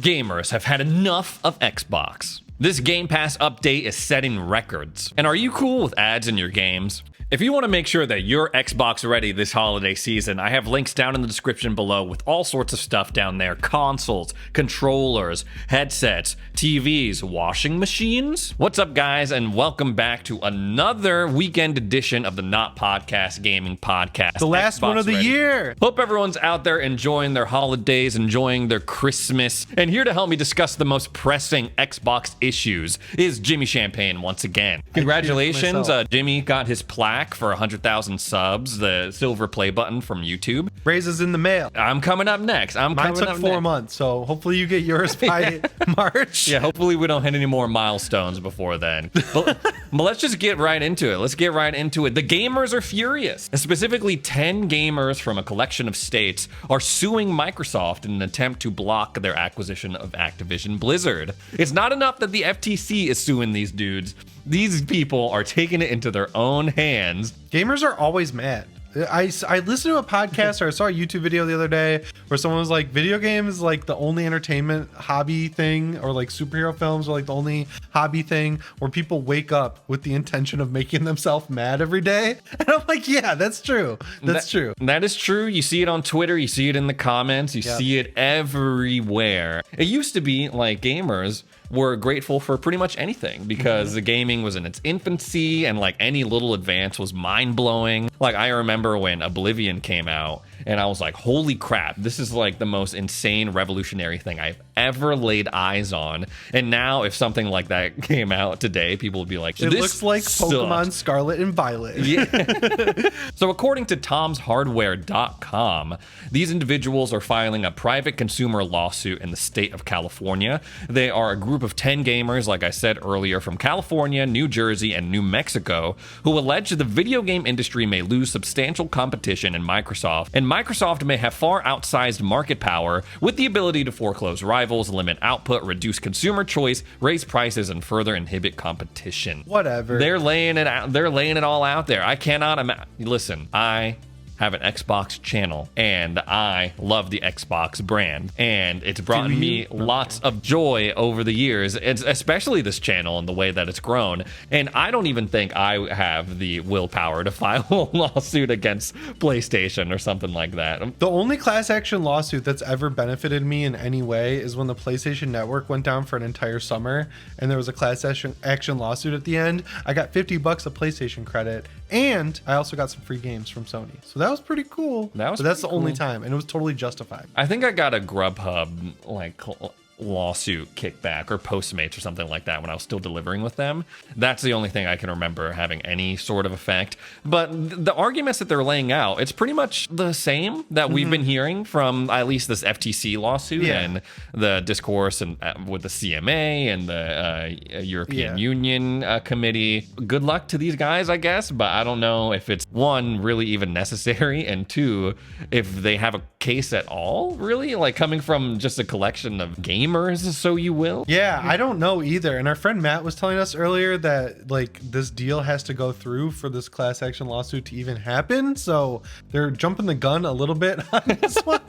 Gamers have had enough of Xbox. This Game Pass update is setting records. And are you cool with ads in your games? If you want to make sure that you're Xbox ready this holiday season, I have links down in the description below with all sorts of stuff down there. Consoles, controllers, headsets, TVs, washing machines. What's up, guys, and welcome back to another weekend edition of the Not Podcast Gaming Podcast. The last Xbox one of the ready. year. Hope everyone's out there enjoying their holidays, enjoying their Christmas. And here to help me discuss the most pressing Xbox issues is Jimmy Champagne once again. Congratulations, Jimmy got his plaque for 100,000 subs, the silver play button from YouTube. Raises in the mail. I'm coming up next. Mine took 4 months, so hopefully you get yours by March. Yeah, hopefully we don't hit any more milestones before then. But let's just get right into it. The gamers are furious. Specifically, 10 gamers from a collection of states are suing Microsoft in an attempt to block their acquisition of Activision Blizzard. It's not enough that the FTC is suing these dudes. These people are taking it into their own hands. Gamers are always mad. I listened to a podcast or I saw a YouTube video the other day where someone was like, video games like the only entertainment hobby thing, or like superhero films are like the only hobby thing where people wake up with the intention of making themselves mad every day. And I'm like, yeah, that's true. That's true. That is true. You see it on Twitter. You see it in the comments. You see it everywhere. It used to be like gamers were grateful for pretty much anything because the gaming was in its infancy and like any little advance was mind-blowing. Like I remember when Oblivion came out and I was like, holy crap, this is like the most insane revolutionary thing I've ever laid eyes on. And now if something like that came out today, people would be like, it looks like Pokemon Scarlet and Violet. Yeah. So according to tomshardware.com, these individuals are filing a private consumer lawsuit in the state of California. They are a group of 10 gamers, like I said earlier, from California, New Jersey, and New Mexico, who allege the video game industry may lose substantial competition in Microsoft, and Microsoft may have far outsized market power with the ability to foreclose rivals, limit output, reduce consumer choice, raise prices, and further inhibit competition. Whatever. They're laying it out. They're laying it all out there. I cannot imagine. Listen, I have an Xbox channel and I love the Xbox brand, and it's brought me lots of joy over the years. It's especially this channel and the way that it's grown, and I don't even think I have the willpower to file a lawsuit against PlayStation or something like that. The only class action lawsuit that's ever benefited me in any way is when the PlayStation Network went down for an entire summer and there was a class action lawsuit at the end. I got $50 of PlayStation credit, and I also got some free games from Sony. So that was pretty cool. That's the only time, and it was totally justified. I think I got a Grubhub like lawsuit kickback or Postmates or something like that when I was still delivering with them. That's the only thing I can remember having any sort of effect. But the arguments that they're laying out, it's pretty much the same that we've been hearing from at least this FTC lawsuit and the discourse and with the CMA and the European Union committee. Good luck to these guys, I guess, but I don't know if it's one, really even necessary, and two, if they have a case at all, really, like coming from just a collection of gamers, so you will. Yeah, I don't know either. And our friend Matt was telling us earlier that like this deal has to go through for this class action lawsuit to even happen. So they're jumping the gun a little bit on this one.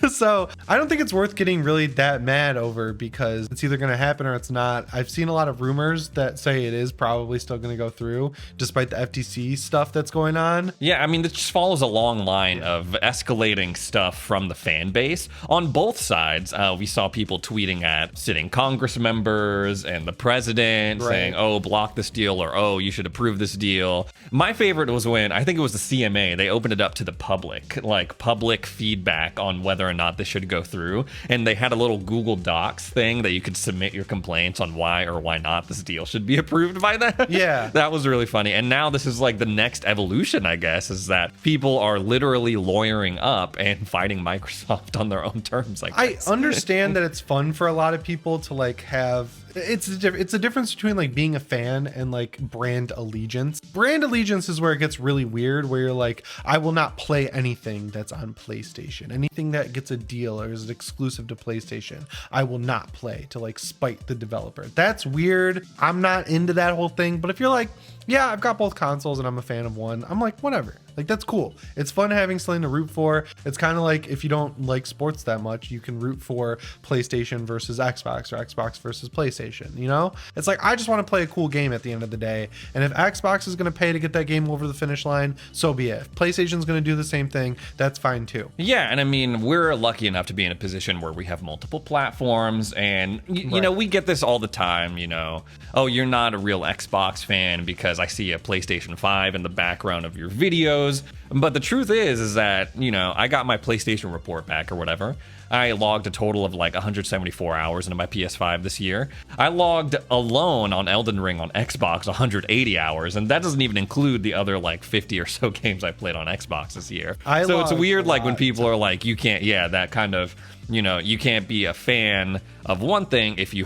So I don't think it's worth getting really that mad over, because it's either going to happen or it's not. I've seen a lot of rumors that say it is probably still going to go through despite the FTC stuff that's going on. Yeah, I mean, this just follows a long line of escalating stuff from the fan base on both sides. We saw people tweeting at sitting Congress members and the president saying, oh, block this deal, or oh, you should approve this deal. My favorite was when, I think it was the CMA, they opened it up to the public, like public feedback on whether or not this should go through. And they had a little Google Docs thing that you could submit your complaints on why or why not this deal should be approved by them. Yeah. That was really funny. And now this is like the next evolution, I guess, is that people are literally lawyering up and fighting Microsoft on their own terms. I understand that it's fun for a lot of people to like have it's a difference between like being a fan and like brand allegiance. Brand allegiance is where it gets really weird, where you're like, I will not play anything that's on PlayStation. Anything that gets a deal or is exclusive to PlayStation, I will not play, to like spite the developer. That's weird. I'm not into that whole thing. But if you're like, yeah, I've got both consoles and I'm a fan of one, I'm like, whatever. Like, that's cool. It's fun having something to root for. It's kind of like if you don't like sports that much, you can root for PlayStation versus Xbox or Xbox versus PlayStation, you know? It's like, I just want to play a cool game at the end of the day. And if Xbox is going to pay to get that game over the finish line, so be it. If PlayStation's going to do the same thing, that's fine too. Yeah, and I mean, we're lucky enough to be in a position where we have multiple platforms, and you know, we get this all the time, you know, oh, you're not a real Xbox fan because I see a PlayStation 5 in the background of your videos. But the truth is that, you know, I got my PlayStation report back or whatever. I logged a total of like 174 hours into my PS5 this year. I logged alone on Elden Ring on Xbox 180 hours, and that doesn't even include the other like 50 or so games I played on Xbox this year. So it's weird, like when people are like, you can't, that kind of, you know, you can't be a fan of one thing if you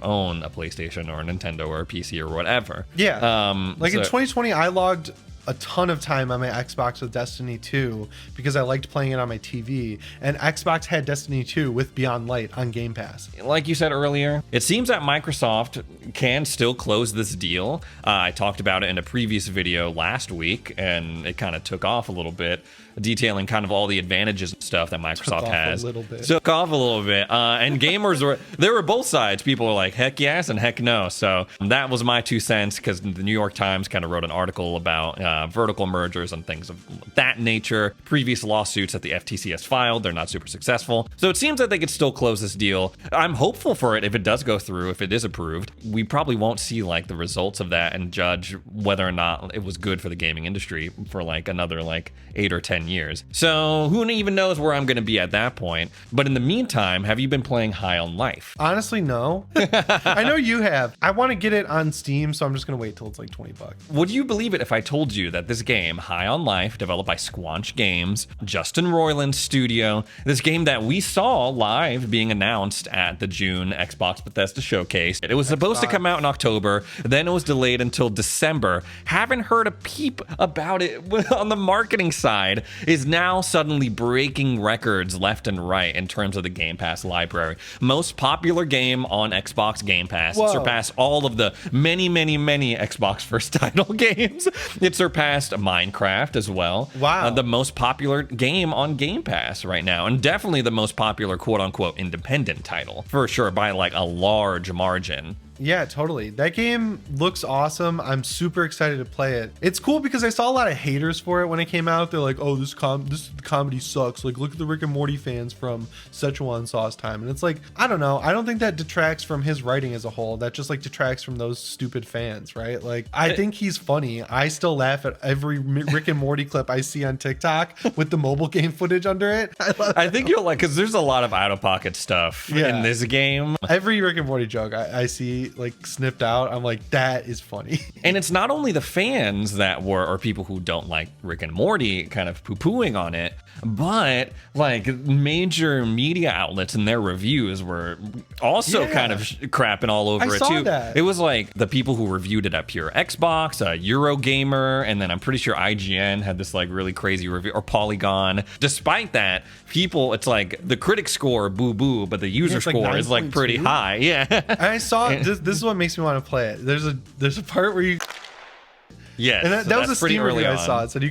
own a PlayStation or a Nintendo or a PC or whatever. Yeah. In 2020, I logged a ton of time on my Xbox with Destiny 2 because I liked playing it on my TV, and Xbox had Destiny 2 with Beyond Light on Game Pass. Like you said earlier, it seems that Microsoft can still close this deal. I talked about it in a previous video last week, and it kind of took off a little bit, detailing kind of all the advantages and stuff that Microsoft has. Took off a little bit. And gamers there were both sides. People were like, heck yes and heck no. So that was my 2 cents, because the New York Times kind of wrote an article about vertical mergers and things of that nature. Previous lawsuits that the FTC has filed, they're not super successful. So it seems that they could still close this deal. I'm hopeful for it if it does go through, if it is approved. We probably won't see like the results of that and judge whether or not it was good for the gaming industry for like another like 8 or 10 years. So who even knows where I'm going to be at that point. But in the meantime, have you been playing High on Life? Honestly, no. I know you have. I want to get it on Steam, so I'm just going to wait till it's like $20. Would you believe it if I told you that this game, High on Life, developed by Squanch Games, Justin Roiland's studio, this game that we saw live being announced at the June Xbox Bethesda Showcase. It was supposed to come out in October, then it was delayed until December. Haven't heard a peep about it on the marketing side, is now suddenly breaking records left and right in terms of the Game Pass library. Most popular game on Xbox Game Pass. It surpassed all of the many Xbox first title games. It surpassed Minecraft as well. Wow. The most popular game on Game Pass right now, and definitely the most popular quote-unquote independent title, for sure, by like a large margin. Yeah, totally. That game looks awesome. I'm super excited to play it. It's cool because I saw a lot of haters for it when it came out. They're like, oh, this comedy sucks. Like, look at the Rick and Morty fans from Szechuan Sauce Time. And it's like, I don't know. I don't think that detracts from his writing as a whole. That just like detracts from those stupid fans, right? Like, I think he's funny. I still laugh at every Rick and Morty clip I see on TikTok with the mobile game footage under it. I think you'll like, because there's a lot of out-of-pocket stuff in this game. Every Rick and Morty joke I see like snipped out, I'm like, that is funny. And it's not only the fans that were, or people who don't like Rick and Morty kind of poo-pooing on it, but like major media outlets in their reviews were also kind of crapping all over it too. That. It was like the people who reviewed it at Pure Xbox, Eurogamer, and then I'm pretty sure IGN had this like really crazy review, or Polygon. Despite that, people, it's like the critic score boo-boo, but the user score is like pretty high. Yeah. And I saw this is what makes me want to play it. There's a part where you yes, and that was a Steam review I saw. It said you,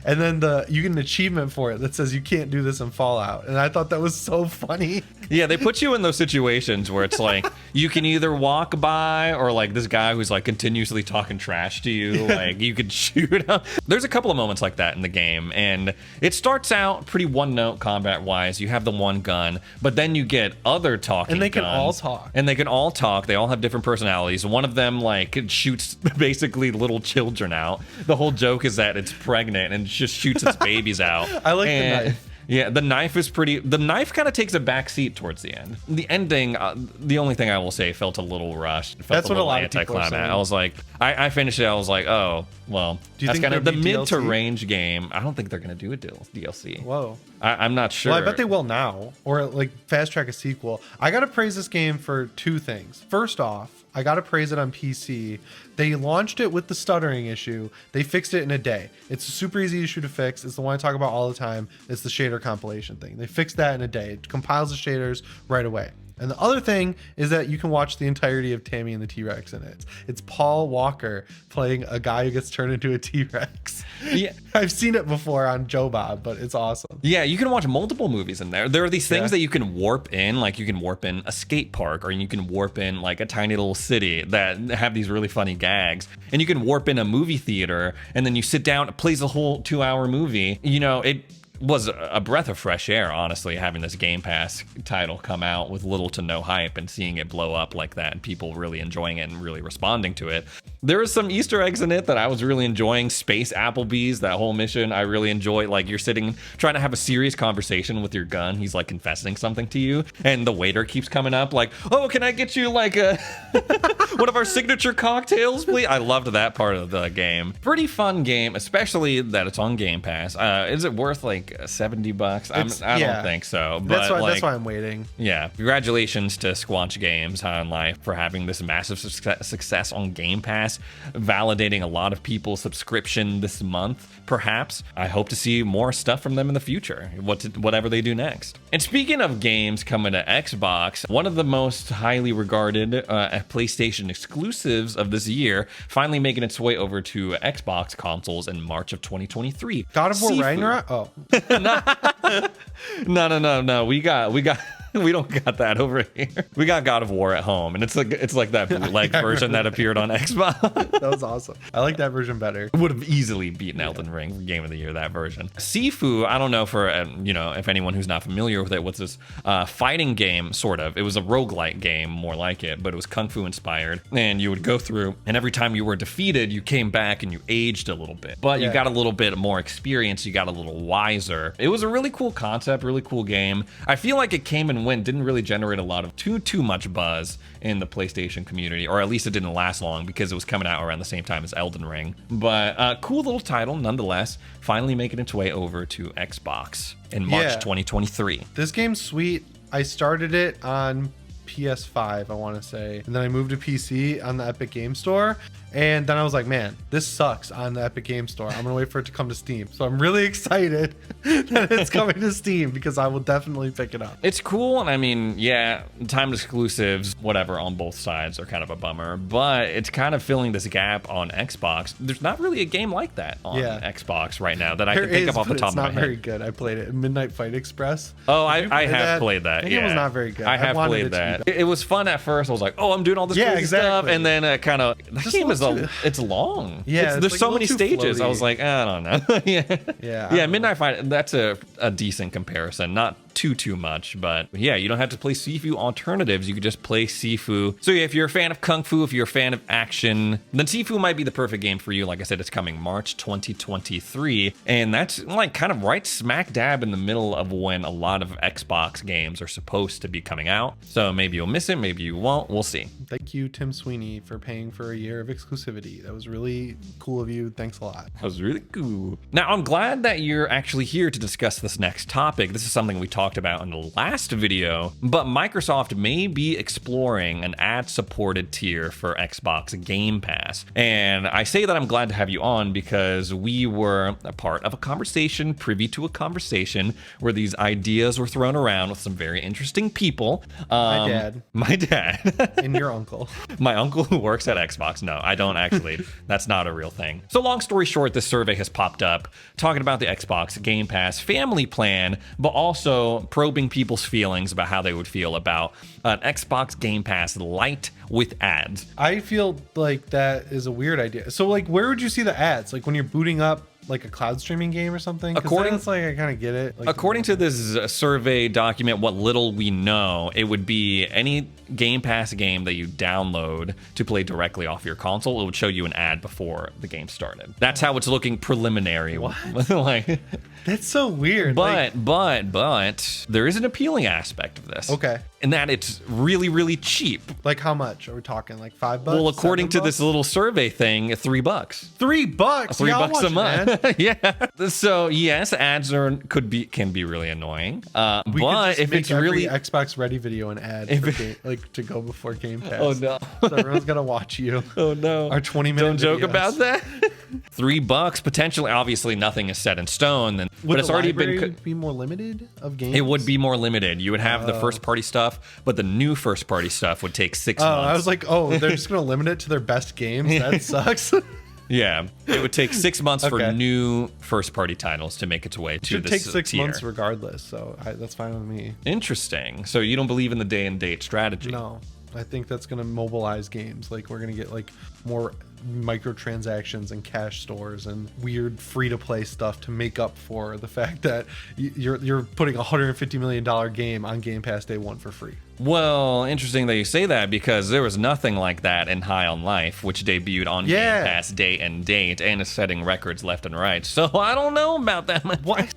and then you get an achievement for it that says you can't do this in Fallout, and I thought that was so funny. Yeah, they put you in those situations where it's like you can either walk by, or like this guy who's like continuously talking trash to you, like you could shoot him. There's a couple of moments like that in the game, and it starts out pretty one note combat wise. You have the one gun, but then you get other talking and they can guns, all talk. and they can all talk. They all have different personalities. One of them like shoots basically little children out. The whole joke is that it's pregnant and just shoots its babies out. I like the knife. Yeah, the knife is pretty. The knife kind of takes a back seat towards the end. The ending, the only thing I will say, felt a little rushed. That's what a lot of people are saying. I was like, I finished it. I was like, oh, well, that's kind of the mid to range game. I don't think they're gonna do a DLC. Whoa. I'm not sure. Well, I bet they will now, or like fast track a sequel. I gotta praise this game for two things. First off, I gotta praise it on PC. They launched it with the stuttering issue. They fixed it in a day. It's a super easy issue to fix. It's the one I talk about all the time. It's the shader compilation thing. They fixed that in a day. It compiles the shaders right away. And the other thing is that you can watch the entirety of Tammy and the T-Rex in it. It's Paul Walker playing a guy who gets turned into a T-Rex. Yeah. I've seen it before on Joe Bob, but it's awesome. Yeah, you can watch multiple movies in there. There are these things that you can warp in, like you can warp in a skate park, or you can warp in like a tiny little city that have these really funny gags. And you can warp in a movie theater, and then you sit down, it plays a whole 2-hour movie. You know, it was a breath of fresh air, honestly, having this Game Pass title come out with little to no hype and seeing it blow up like that and people really enjoying it and really responding to it. There are some Easter eggs in it that I was really enjoying. Space Applebee's, that whole mission, I really enjoy. Like, you're sitting trying to have a serious conversation with your gun. He's like confessing something to you, and the waiter keeps coming up like, oh, can I get you like a one of our signature cocktails, please? I loved that part of the game. Pretty fun game, especially that it's on Game Pass. Is it worth like $70? I don't think so. But that's why I'm waiting. Yeah. Congratulations to Squanch Games High on Life for having this massive success on Game Pass, validating a lot of people's subscription this month, perhaps. I hope to see more stuff from them in the future, whatever they do next. And speaking of games coming to Xbox, one of the most highly regarded PlayStation exclusives of this year finally making its way over to Xbox consoles in March of 2023. God of War Ragnarok? Oh. No. We don't got that over here. We got God of War at home, and it's like that bootleg version that appeared on Xbox. That was awesome. I like that version better. Would have easily beaten Elden Ring for Game of the Year, that version. Sifu, I don't know for if anyone who's not familiar with it, what's this fighting game, sort of. It was a roguelike game, more like it, but it was Kung Fu inspired, and you would go through, and every time you were defeated, you came back and you aged a little bit, but you got a little bit more experience, you got a little wiser. It was a really cool concept, really cool game. I feel like it came and went, didn't really generate a lot of too much buzz in the PlayStation community, or at least it didn't last long because it was coming out around the same time as Elden Ring. But cool little title nonetheless, finally making its way over to Xbox in March 2023. This game's sweet. I started it on PS5, I want to say, and then I moved to PC on the Epic Game Store, and then I was like, man, this sucks on the Epic Game Store. I'm gonna wait for it to come to Steam. So I'm really excited that it's coming to Steam because I will definitely pick it up. It's cool, and I mean, yeah, timed exclusives, whatever, on both sides are kind of a bummer, but it's kind of filling this gap on Xbox. There's not really a game like that on Xbox right now that I can think of off the top of my head. It's not very good. I played it. Midnight Fight Express. Oh, I have played that. It was not very good. I have played that. It was fun at first. I was like, oh, I'm doing all this crazy stuff, and then kind of that game is it's long. Yeah, there's like so many stages. floaty. I was like, I don't know. Yeah. Midnight Fight. That's a decent comparison. Not too much, but yeah, you don't have to play Sifu alternatives. You could just play Sifu. So yeah, if you're a fan of Kung Fu, if you're a fan of action, then Sifu might be the perfect game for you. Like I said, it's coming March 2023, and that's like kind of right smack dab in the middle of when a lot of Xbox games are supposed to be coming out. So maybe you'll miss it, maybe you won't. We'll see. Thank you, Tim Sweeney, for paying for a year of exclusivity. That was really cool of you. Thanks a lot. That was really cool. Now, I'm glad that you're actually here to discuss this next topic. This is something we talked about in the last video, but Microsoft may be exploring an ad-supported tier for Xbox Game Pass. And I say that I'm glad to have you on because we were a part of a conversation, privy to a conversation, where these ideas were thrown around with some very interesting people. My dad. And your uncle. My uncle who works at Xbox. No, I don't actually. That's not a real thing. So long story short, this survey has popped up talking about the Xbox Game Pass family plan, but also probing people's feelings about how they would feel about an Xbox Game Pass Lite with ads. I feel like that is a weird idea. So like, where would you see the ads? Like when you're booting up like a cloud streaming game or something? It's like, I kind of get it. Like, according to this survey document, what little we know, it would be any Game Pass game that you download to play directly off your console. It would show you an ad before the game started. That's how it's looking preliminary. What? Like, that's so weird. But there is an appealing aspect of this. Okay. And that it's really, really cheap. Like how much are we talking? Like $5? Well, according to this little survey thing, $3. $3? $3 a month. Yeah. So yes, ads can be really annoying. But if it's really Xbox Ready video an ad to go before Game Pass. Oh no. So everyone's gonna watch you. Oh no. Our 20-minute Don't joke about that. $3 potentially. Obviously, nothing is set in stone. Then, Would but it's the already library been. be more limited of games? It would be more limited. You would have the first party stuff, but the new first party stuff would take 6 months. I was like, oh, they're just going to limit it to their best games? That sucks. Yeah, it would take 6 months for Okay. new first party titles to make its way to Should this take 6 tier. months regardless, so that's fine with me. Interesting. So you don't believe in the day and date strategy? No, I think that's going to mobilize games. Like, we're going to get like more microtransactions and cash stores and weird free-to-play stuff to make up for the fact that you're putting a $150 million game on Game Pass day one for free. Well, interesting that you say that, because there was nothing like that in High on Life, which debuted on Yeah. Game Pass day and date and is setting records left and right. So I don't know about that. Why?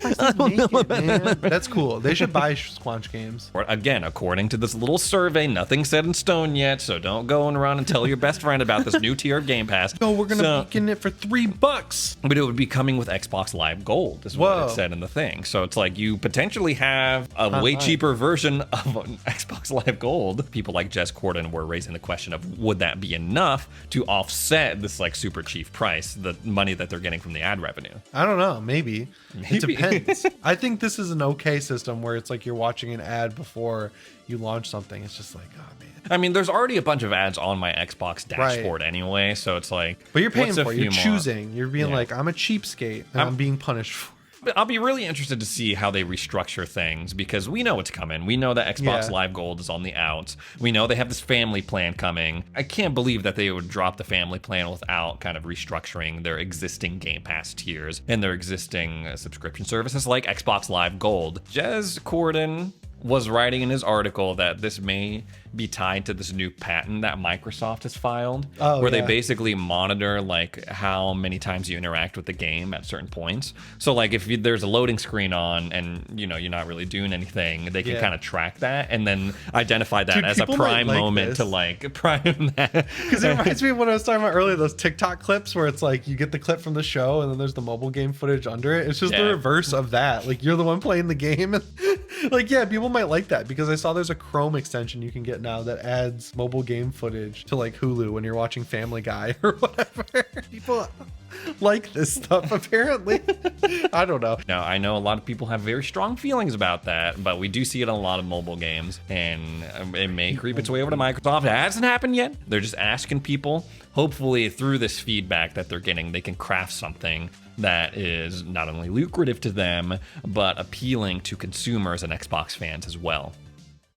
Man. That's cool. They should buy Squanch Games. Again, according to this little survey, nothing's set in stone yet, so don't go and run and tell your best friend about this new tier of Game Pass. No, we're gonna be getting it for $3. But it would be coming with Xbox Live Gold, is what Whoa. it said in the thing. So it's like you potentially have a way cheaper version of an Xbox Live Gold. People like Jez Corden were raising the question of, would that be enough to offset this like super cheap price, the money that they're getting from the ad revenue? I don't know. Maybe. It Maybe. depends. I think this is an okay system where it's like you're watching an ad before you launch something. It's just like, oh man. I mean, there's already a bunch of ads on my Xbox dashboard anyway, so it's like, But you're paying what's a for it. few You're more? choosing. You're being Yeah. like, I'm a cheapskate and I'm being punished for it. But I'll be really interested to see how they restructure things, because we know it's coming. We know that Xbox Yeah. Live Gold is on the outs. We know they have this family plan coming. I can't believe that they would drop the family plan without kind of restructuring their existing Game Pass tiers and their existing subscription services like Xbox Live Gold. Jez Corden was writing in his article that this may be tied to this new patent that Microsoft has filed, where they yeah. basically monitor like how many times you interact with the game at certain points. So like if there's a loading screen on and you're not really doing anything, they can Yeah. kind of track that and then identify that Dude, as a people might prime like moment this. to like prime that. Because it reminds me of what I was talking about earlier, those TikTok clips where it's like you get the clip from the show and then there's the mobile game footage under it. It's just the Yeah. reverse of that. Like you're the one playing the game. And like, yeah, people might like that because I saw there's a Chrome extension you can get now that adds mobile game footage to like Hulu when you're watching Family Guy or whatever. People like this stuff apparently. I don't know. Now, I know a lot of people have very strong feelings about that, but we do see it in a lot of mobile games, and it may creep its way over to Microsoft. It hasn't happened yet. They're just asking people. Hopefully, through this feedback that they're getting, they can craft something that is not only lucrative to them, but appealing to consumers and Xbox fans as well.